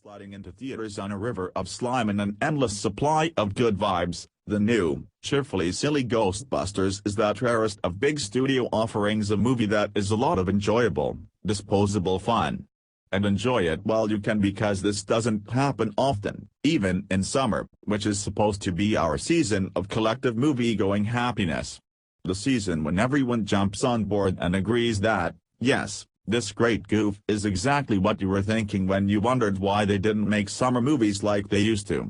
sliding into theaters on a river of slime and an endless supply of good vibes. The new, cheerfully silly Ghostbusters is that rarest of big studio offerings, a movie that is a lot of enjoyable, disposable fun. And enjoy it while you can, because this doesn't happen often, even in summer, which is supposed to be our season of collective movie-going happiness. The season when everyone jumps on board and agrees that, yes, this great goof is exactly what you were thinking when you wondered why they didn't make summer movies like they used to.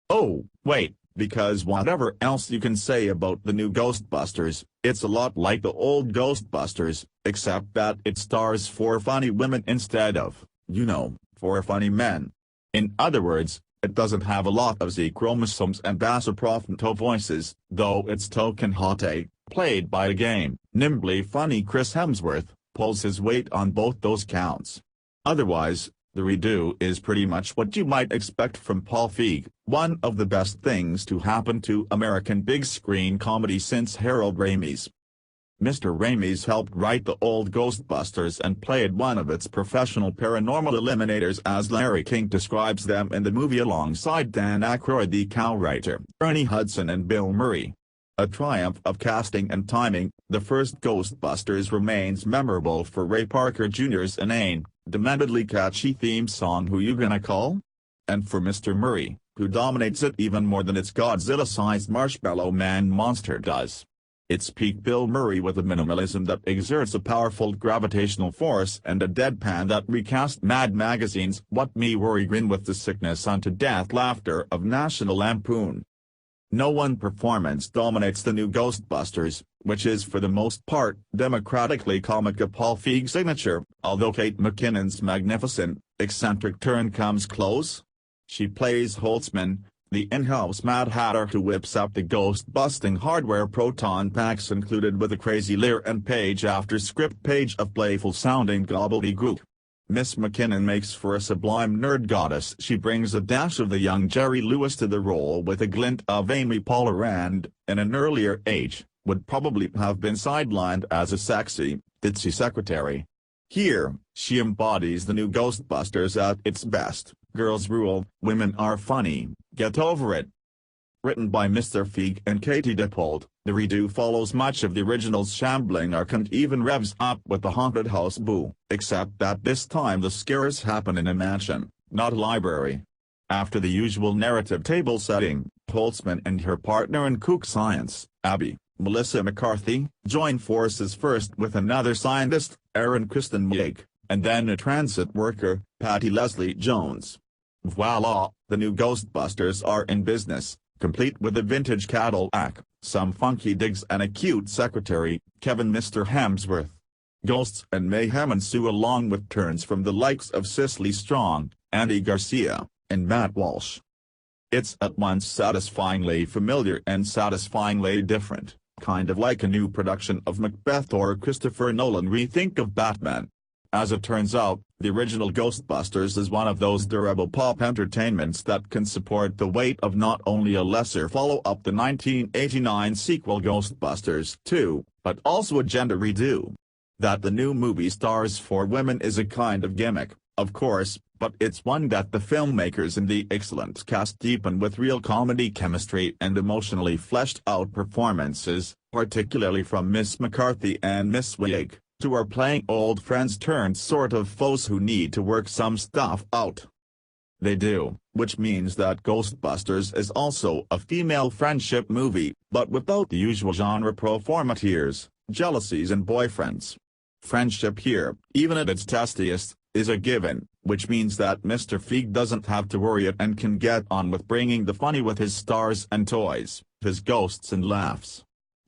Oh, wait, because whatever else you can say about the new Ghostbusters, it's a lot like the old Ghostbusters, except that it stars 4 funny women instead of, 4 funny men. In other words, it doesn't have a lot of Z chromosomes and basso profondo voices, though its token hottie, played by again, nimbly funny Chris Hemsworth, pulls his weight on both those counts. Otherwise, the redo is pretty much what you might expect from Paul Feig, one of the best things to happen to American big-screen comedy since Harold Ramis. Mr. Ramis helped write the old Ghostbusters and played one of its professional paranormal eliminators, as Larry King describes them in the movie, alongside Dan Aykroyd, the co-writer, Ernie Hudson and Bill Murray. A triumph of casting and timing, the first Ghostbusters remains memorable for Ray Parker Jr.'s inane, dementedly catchy theme song "Who You Gonna Call?" and for Mr. Murray, who dominates it even more than its Godzilla-sized Marshmallow Man monster does. It's peak Bill Murray with a minimalism that exerts a powerful gravitational force and a deadpan that recast Mad Magazine's "What Me Worry" grin with the sickness unto death laughter of National Lampoon. No one performance dominates the new Ghostbusters, which is for the most part democratically comic, a Paul Feig signature, although Kate McKinnon's magnificent, eccentric turn comes close. She plays Holtzman, the in-house Mad Hatter who whips up the ghost-busting hardware proton packs included with a crazy leer and page after script page of playful-sounding gobbledygook. Miss McKinnon makes for a sublime nerd goddess. She brings a dash of the young Jerry Lewis to the role with a glint of Amy Poehler and, in an earlier age, would probably have been sidelined as a sexy, ditzy secretary. Here, she embodies the new Ghostbusters at its best. Girls rule, women are funny, get over it. Written by Mr. Feig and Katie Dippold, the redo follows much of the original's shambling arc and even revs up with the haunted house boo, except that this time the scares happen in a mansion, not a library. After the usual narrative table setting, Holtzman and her partner in kook science, Abby, Melissa McCarthy, join forces first with another scientist, Aaron Kristen Wiig, and then a transit worker, Patty Leslie Jones. Voila, the new Ghostbusters are in business, complete with a vintage Cadillac, some funky digs and a cute secretary, Kevin Mr. Hemsworth. Ghosts and mayhem ensue along with turns from the likes of Cicely Strong, Andy Garcia, and Matt Walsh. It's at once satisfyingly familiar and satisfyingly different, kind of like a new production of Macbeth or Christopher Nolan rethink of Batman. As it turns out, the original Ghostbusters is one of those durable pop entertainments that can support the weight of not only a lesser follow-up, the 1989 sequel Ghostbusters 2, but also a gender redo. That the new movie stars 4 women is a kind of gimmick, of course, but it's one that the filmmakers and the excellent cast deepen with real comedy chemistry and emotionally fleshed-out performances, particularly from Miss McCarthy and Miss Wiig, who are playing old friends turned sort of foes who need to work some stuff out. They do, which means that Ghostbusters is also a female friendship movie, but without the usual genre pro forma tears, jealousies and boyfriends. Friendship here, even at its testiest, is a given, which means that Mr. Feig doesn't have to worry it and can get on with bringing the funny with his stars and toys, his ghosts and laughs.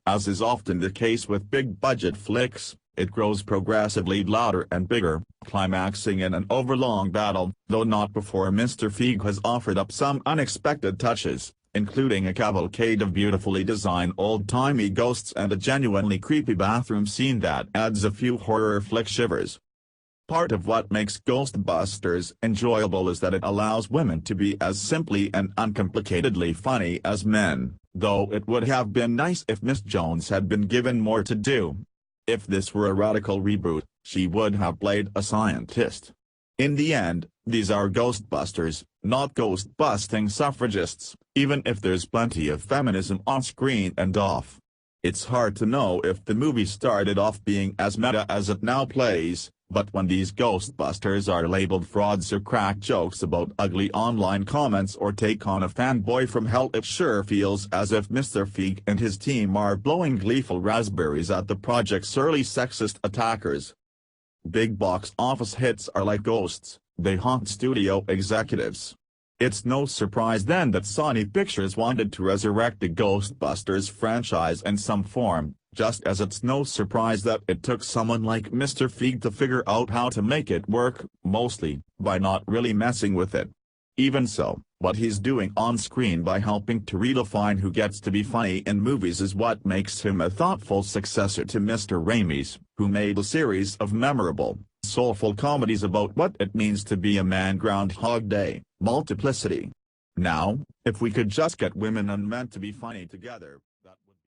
As is often the case with big-budget flicks, it grows progressively louder and bigger, climaxing in an overlong battle, though not before Mr. Feig has offered up some unexpected touches, including a cavalcade of beautifully designed old-timey ghosts and a genuinely creepy bathroom scene that adds a few horror flick shivers. Part of what makes Ghostbusters enjoyable is that it allows women to be as simply and uncomplicatedly funny as men, though it would have been nice if Miss Jones had been given more to do. If this were a radical reboot, she would have played a scientist. In the end, these are Ghostbusters, not ghost-busting suffragists, even if there's plenty of feminism on screen and off. It's hard to know if the movie started off being as meta as it now plays, but when these Ghostbusters are labeled frauds or crack jokes about ugly online comments or take on a fanboy from hell, it sure feels as if Mr. Feig and his team are blowing gleeful raspberries at the project's early sexist attackers. Big box office hits are like ghosts, they haunt studio executives. It's no surprise then that Sony Pictures wanted to resurrect the Ghostbusters franchise in some form, just as it's no surprise that it took someone like Mr. Feig to figure out how to make it work, mostly, by not really messing with it. Even so, what he's doing on screen by helping to redefine who gets to be funny in movies is what makes him a thoughtful successor to Mr. Ramis, who made a series of memorable, soulful comedies about what it means to be a man. Groundhog Day, Multiplicity. Now, if we could just get women and men to be funny together.